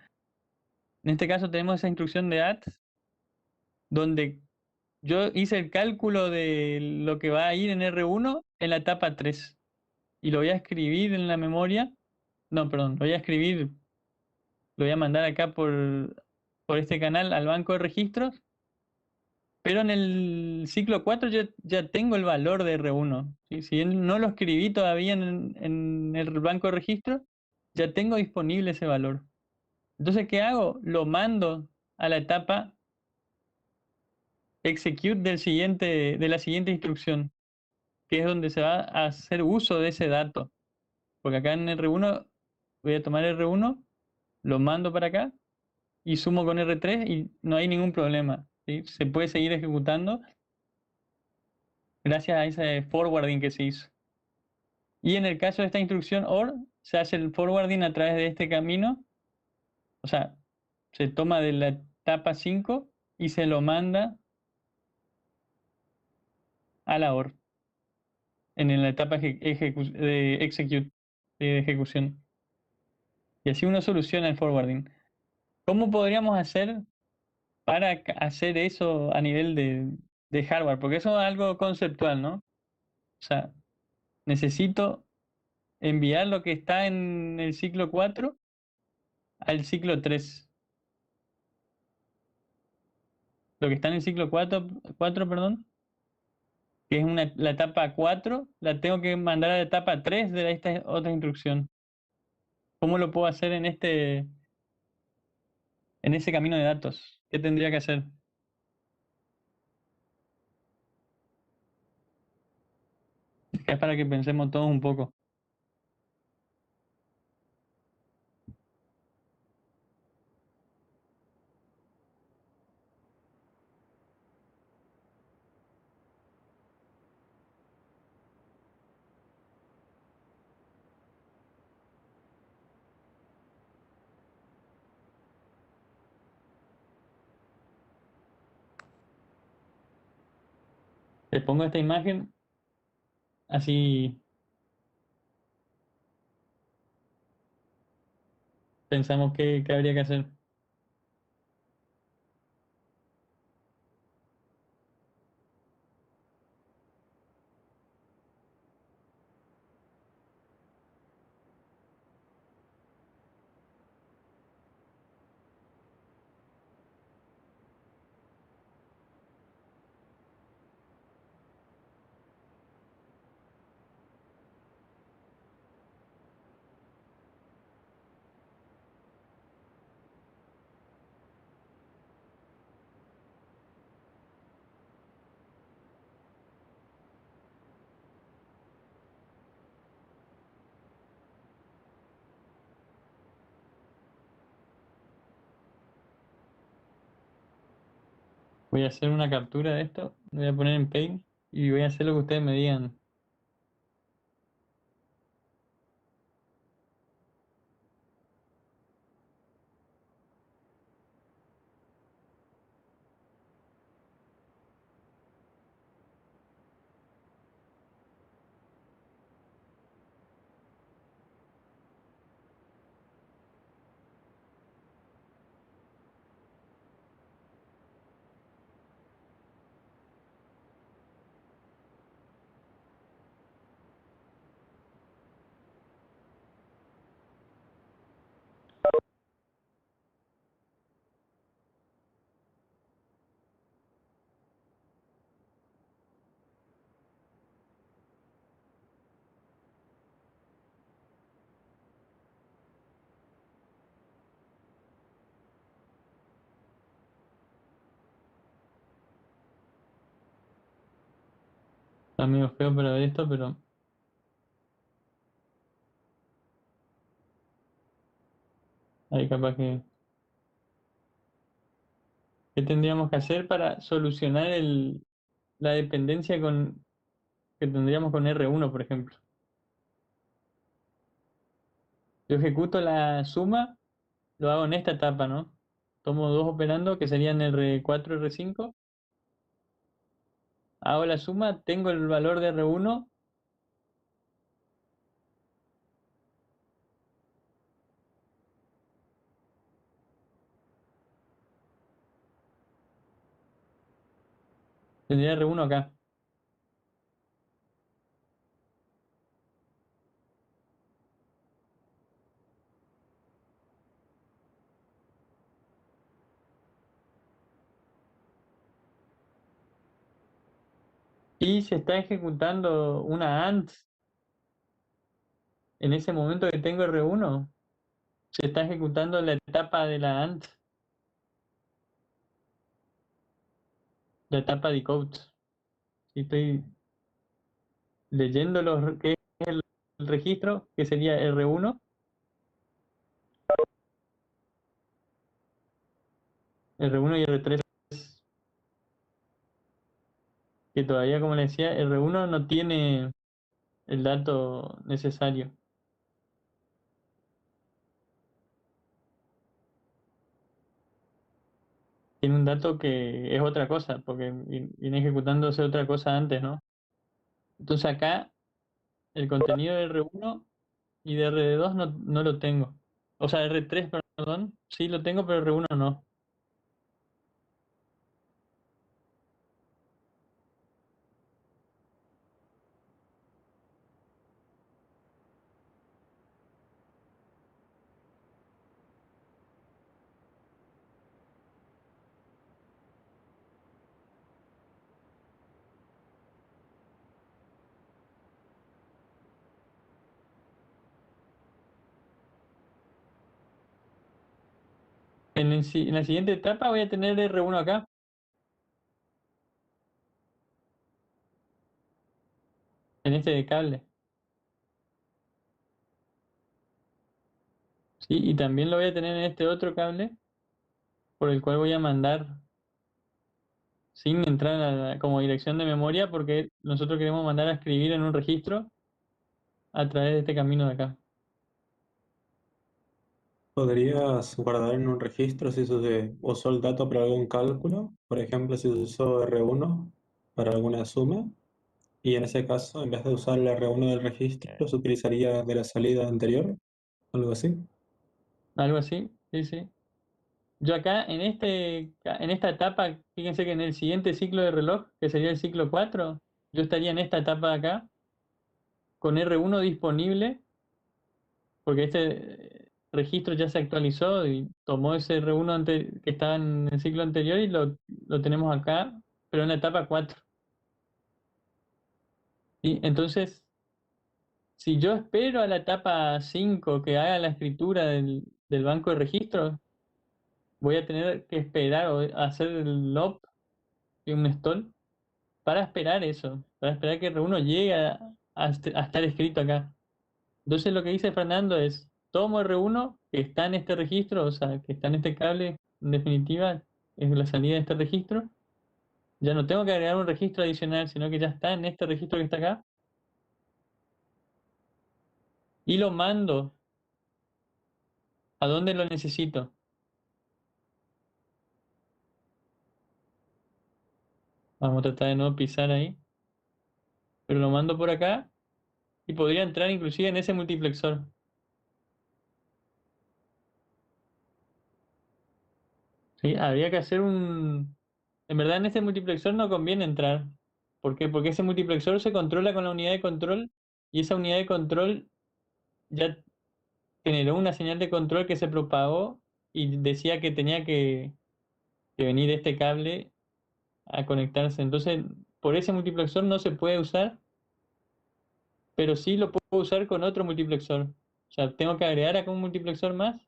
En este caso tenemos esa instrucción de add, donde yo hice el cálculo de lo que va a ir en R1 en la etapa 3 y lo voy a escribir en la memoria. No, perdón, lo voy a mandar acá por este canal al banco de registros, pero en el ciclo 4 yo ya tengo el valor de R1. ¿Sí? Si bien no lo escribí todavía en el banco de registros, ya tengo disponible ese valor. Entonces, ¿qué hago? Lo mando a la etapa execute de la siguiente instrucción, que es donde se va a hacer uso de ese dato. Porque acá en R1 voy a tomar R1, lo mando para acá y sumo con R3 y no hay ningún problema, ¿sí? Se puede seguir ejecutando gracias a ese forwarding que se hizo. Y en el caso de esta instrucción OR, se hace el forwarding a través de este camino, o sea, se toma de la etapa 5 y se lo manda a la OR en la etapa de execute, de ejecución. Y así uno soluciona el forwarding. ¿Cómo podríamos hacer para hacer eso a nivel de hardware? Porque eso es algo conceptual, ¿no? O sea, necesito enviar lo que está en el ciclo 4 al ciclo 3. lo que está en el ciclo 4, perdón, que es la etapa 4, la tengo que mandar a la etapa 3 de esta otra instrucción. ¿Cómo lo puedo hacer en ese camino de datos? ¿Qué tendría que hacer? Es para que pensemos todos un poco. Les pongo esta imagen, así pensamos qué habría que hacer. Voy a hacer una captura de esto, lo voy a poner en Paint y voy a hacer lo que ustedes me digan. Está medio feo para ver esto, pero ahí capaz que... ¿Qué tendríamos que hacer para solucionar la dependencia que tendríamos con R1, por ejemplo? Yo ejecuto la suma, lo hago en esta etapa, ¿no? Tomo dos operando que serían R4 y R5. Hago la suma, tengo el valor de R1. Tendría R1 acá. Y se está ejecutando una AND en ese momento que tengo R1. Se está ejecutando la etapa de la AND, la etapa de code. Y estoy leyendo que es el registro, que sería R1, R1 y R3, que todavía, como le decía, R1 no tiene el dato necesario. Tiene un dato que es otra cosa, porque viene ejecutándose otra cosa antes, ¿no? Entonces acá el contenido de R1 y de R2 no lo tengo. O sea, R3, perdón, sí lo tengo, pero R1 no. en la siguiente etapa voy a tener R1 acá. En este de cable. Sí, y también lo voy a tener en este otro cable, por el cual voy a mandar sin entrar como dirección de memoria, porque nosotros queremos mandar a escribir en un registro a través de este camino de acá. ¿Podrías guardar en un registro si se usó el dato para algún cálculo? Por ejemplo, si se usó R1 para alguna suma, y en ese caso, en vez de usar el R1 del registro, se utilizaría de la salida anterior, algo así. Algo así, sí, sí. Yo acá en esta etapa, fíjense que en el siguiente ciclo de reloj, que sería el ciclo 4, yo estaría en esta etapa de acá, con R1 disponible, porque este registro ya se actualizó y tomó ese R1 que estaba en el ciclo anterior y lo tenemos acá, pero en la etapa 4. Y entonces, si yo espero a la etapa 5 que haga la escritura del banco de registros, voy a tener que esperar o hacer el lop y un stall para esperar eso, para esperar que R1 llegue a estar escrito acá. Entonces lo que dice Fernando es, tomo R1 que está en este registro, o sea, que está en este cable, en definitiva, es la salida de este registro. Ya no tengo que agregar un registro adicional, sino que ya está en este registro que está acá. Y lo mando a donde lo necesito. Vamos a tratar de no pisar ahí. Pero lo mando por acá y podría entrar inclusive en ese multiplexor. ¿Sí? Habría que hacer un... En verdad en este multiplexor no conviene entrar. ¿Por qué? Porque ese multiplexor se controla con la unidad de control y esa unidad de control ya generó una señal de control que se propagó y decía que tenía que venir este cable a conectarse. Entonces, por ese multiplexor no se puede usar, pero sí lo puedo usar con otro multiplexor. O sea, tengo que agregar acá un multiplexor más.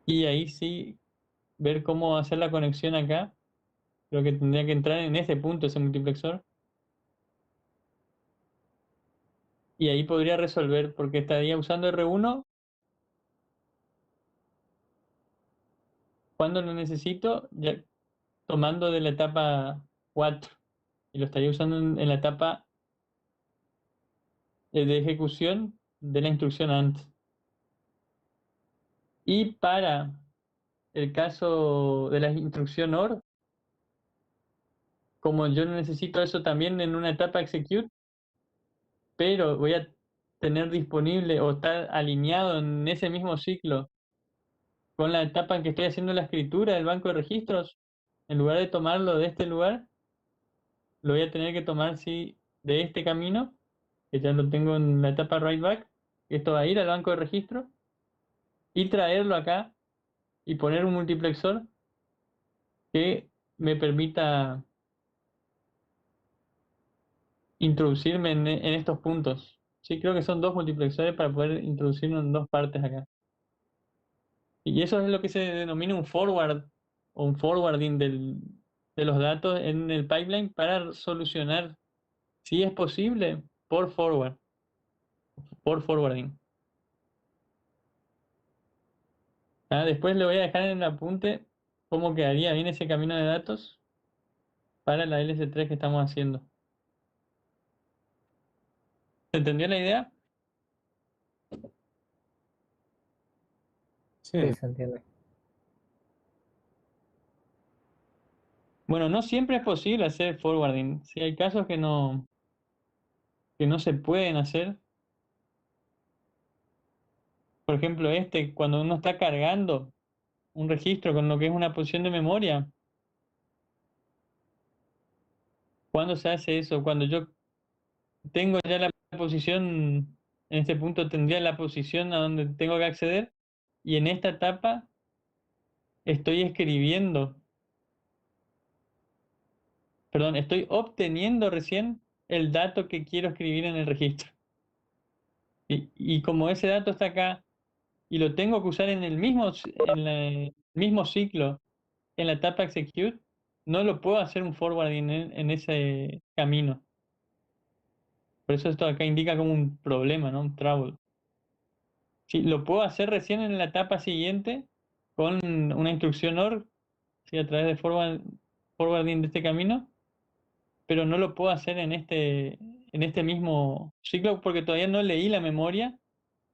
Y ahí sí ver cómo hacer la conexión acá. Creo que tendría que entrar en ese punto ese multiplexor. Y ahí podría resolver, porque estaría usando R1 cuando lo necesito, ya tomando de la etapa 4. Y lo estaría usando en la etapa de ejecución de la instrucción antes. Y para el caso de la instrucción OR, como yo necesito eso también en una etapa execute, pero voy a tener disponible o estar alineado en ese mismo ciclo con la etapa en que estoy haciendo la escritura del banco de registros, en lugar de tomarlo de este lugar, lo voy a tener que tomar sí, de este camino, que ya lo tengo en la etapa write back. Esto va a ir al banco de registro y traerlo acá y poner un multiplexor que me permita introducirme en estos puntos. Sí, creo que son dos multiplexores para poder introducirnos en dos partes acá. Y eso es lo que se denomina un forward o un forwarding de los datos en el pipeline para solucionar, si es posible, por forwarding. Después le voy a dejar en el apunte cómo quedaría bien ese camino de datos para la LS3 que estamos haciendo. ¿Se entendió la idea? Sí, Sí, se entiende. Bueno, no siempre es posible hacer forwarding. Sí, hay casos que no se pueden hacer. Por ejemplo, cuando uno está cargando un registro con lo que es una posición de memoria. ¿Cuándo se hace eso? Cuando yo tengo ya la posición, en este punto tendría la posición a donde tengo que acceder y en esta etapa estoy escribiendo, perdón, estoy obteniendo recién el dato que quiero escribir en el registro. Y como ese dato está acá y lo tengo que usar en el mismo ciclo, en la etapa execute, no lo puedo hacer un forwarding en ese camino. Por eso esto acá indica como un problema, ¿no? Un trouble. Sí, lo puedo hacer recién en la etapa siguiente con una instrucción OR, ¿sí? A través de forwarding de este camino, pero no lo puedo hacer en este mismo ciclo porque todavía no leí la memoria.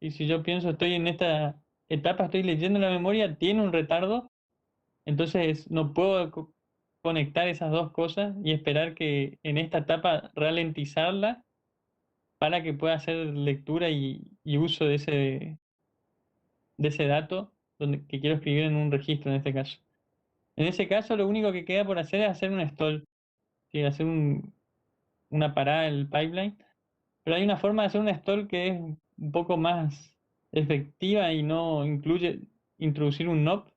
Y si yo pienso estoy en esta etapa, estoy leyendo la memoria, tiene un retardo, entonces no puedo conectar esas dos cosas y esperar que en esta etapa ralentizarla para que pueda hacer lectura y uso de ese dato que quiero escribir en un registro en este caso. En ese caso, lo único que queda por hacer es hacer un stall, ¿sí? Hacer una parada del pipeline. Pero hay una forma de hacer un stall que es un poco más efectiva y no incluye introducir un NOP,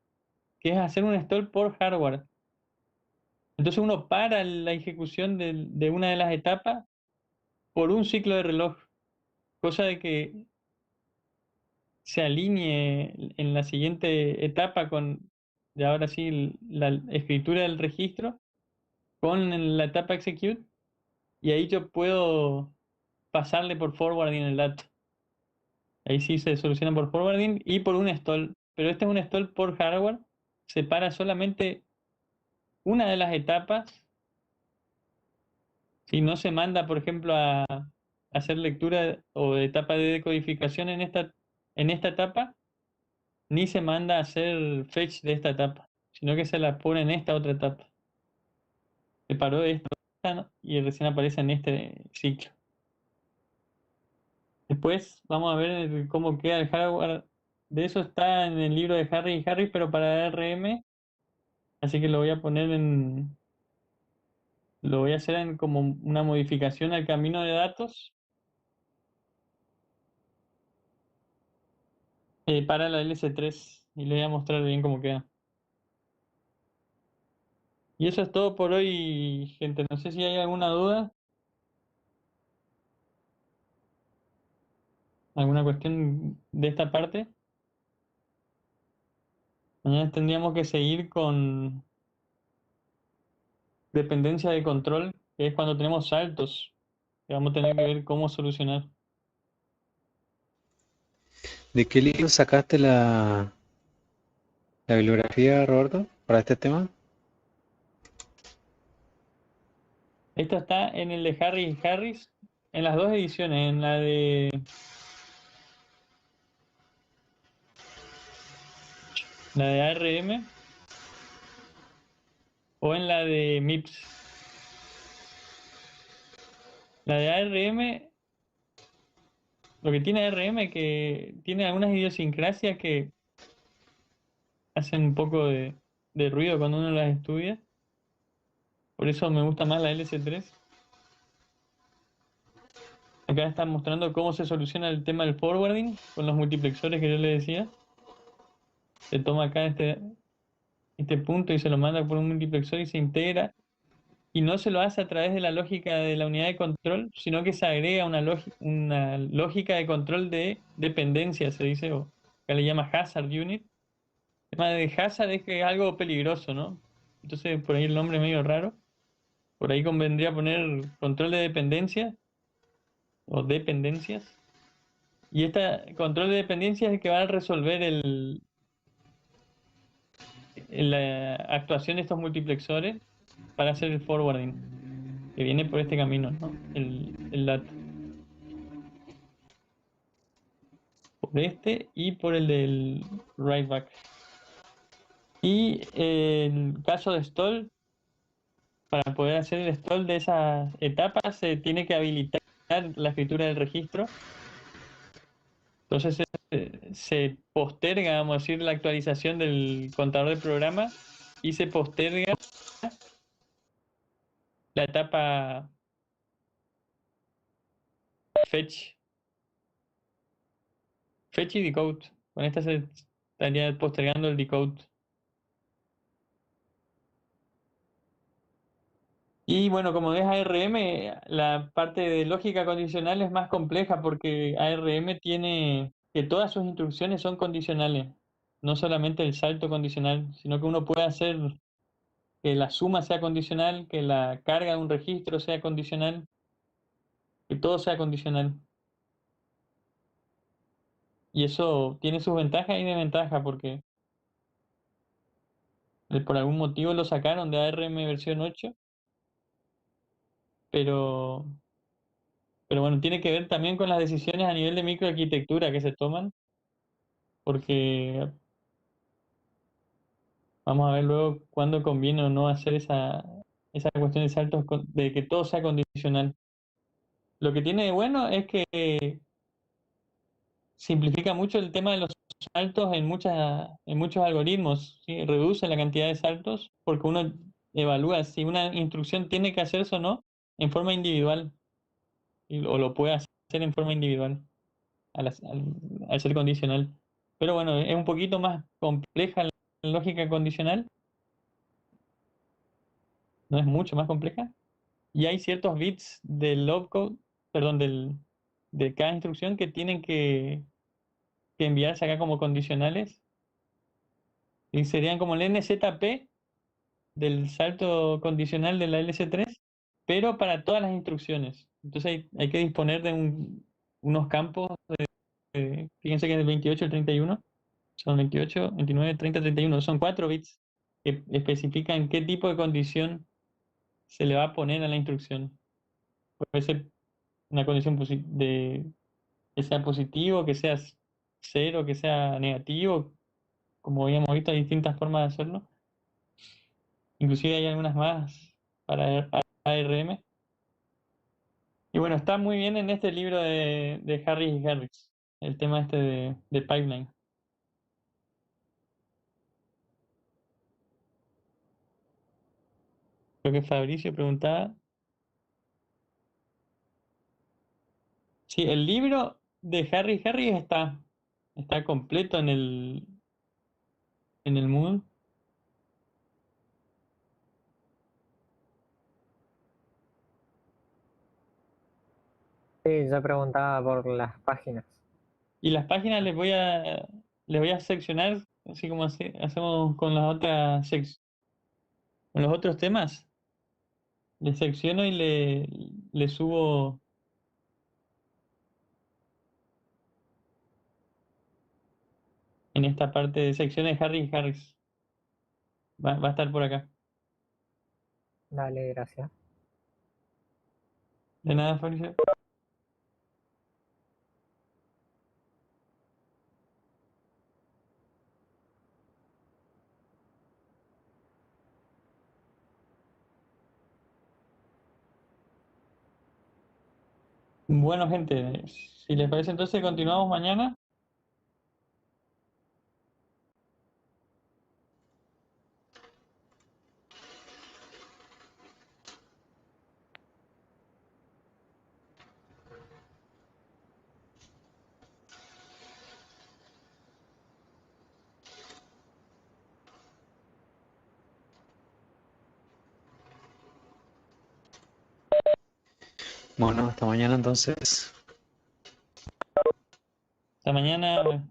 que es hacer un stall por hardware. Entonces uno para la ejecución de una de las etapas por un ciclo de reloj, cosa de que se alinee en la siguiente etapa con, y ahora sí, la escritura del registro con la etapa execute, y ahí yo puedo pasarle por forwarding el dato. Ahí sí se soluciona por forwarding y por un stall, pero este es un stall por hardware, separa solamente una de las etapas. Si no se manda, por ejemplo, a hacer lectura o etapa de decodificación en esta etapa, ni se manda a hacer fetch de esta etapa, sino que se la pone en esta otra etapa. Separó esto y recién aparece en este ciclo. Después vamos a ver cómo queda el hardware. De eso está en el libro de Harry y Harris, pero para RM. Así que lo voy a poner lo voy a hacer en como una modificación al camino de datos para la LS3 y le voy a mostrar bien cómo queda. Y eso es todo por hoy, gente. No sé si hay alguna duda, alguna cuestión de esta parte. Mañana tendríamos que seguir con dependencia de control, que es cuando tenemos saltos, que vamos a tener que ver cómo solucionar. ¿De qué libro sacaste la bibliografía, Roberto, para este tema? Esta está en el de Harry y Harris, en las dos ediciones, en la de ARM o en la de MIPS. La de ARM, lo que tiene ARM es que tiene algunas idiosincrasias que hacen un poco de ruido cuando uno las estudia. Por eso me gusta más la LS3. Acá está mostrando cómo se soluciona el tema del forwarding con los multiplexores que yo le decía. Se toma acá este punto y se lo manda por un multiplexor y se integra. Y no se lo hace a través de la lógica de la unidad de control, sino que se agrega una lógica de control de dependencia, se dice, o acá le llama hazard unit. El tema de hazard es que es algo peligroso, ¿no? Entonces por ahí el nombre es medio raro. Por ahí convendría poner control de dependencia o dependencias. Y este control de dependencias es el que va a resolver la actuación de estos multiplexores para hacer el forwarding, que viene por este camino, ¿no? El dato. Por este y por el del write back. Y el caso de stall, para poder hacer el stall de esas etapas, se tiene que habilitar la escritura del registro. Entonces se posterga, vamos a decir, la actualización del contador de programa y se posterga la etapa fetch, fetch y decode. Con esta se estaría postergando el decode. Y bueno, como es ARM, la parte de lógica condicional es más compleja porque ARM tiene que todas sus instrucciones son condicionales, no solamente el salto condicional, sino que uno puede hacer que la suma sea condicional, que la carga de un registro sea condicional, que todo sea condicional. Y eso tiene sus ventajas y desventajas porque por algún motivo lo sacaron de ARM versión 8, pero, pero bueno, tiene que ver también con las decisiones a nivel de microarquitectura que se toman, porque vamos a ver luego cuándo conviene o no hacer esa cuestión de saltos, de que todo sea condicional. Lo que tiene de bueno es que simplifica mucho el tema de los saltos en muchos algoritmos, ¿sí? Reduce la cantidad de saltos porque uno evalúa si una instrucción tiene que hacerse o no en forma individual, o lo puede hacer en forma individual al ser condicional. Pero bueno, es un poquito más compleja la lógica condicional, no es mucho más compleja. Y hay ciertos bits del opcode, perdón, de cada instrucción que tienen que enviarse acá como condicionales. Y serían como el NZP del salto condicional de la LC3, pero para todas las instrucciones. Entonces hay que disponer de unos campos, fíjense que es el 28 y el 31, son 28, 29, 30, 31, son 4 bits que especifican qué tipo de condición se le va a poner a la instrucción. Puede ser una condición que sea positivo, que sea cero, que sea negativo, como habíamos visto, hay distintas formas de hacerlo. Inclusive hay algunas más para ARM. Y bueno, está muy bien en este libro de Harris y Harris, el tema este de pipeline. Creo que Fabricio preguntaba. Sí, el libro de Harris y Harris está completo en el Moodle. Sí, yo preguntaba por las páginas. Y las páginas les voy a seccionar, así como hacemos con las otras con los otros temas. Les secciono y le subo en esta parte de secciones de Harris y Harris. Va a estar por acá. Dale, gracias. De nada, Fabricio. Bueno, gente, si les parece, entonces continuamos mañana. Bueno, hasta mañana entonces. Hasta mañana.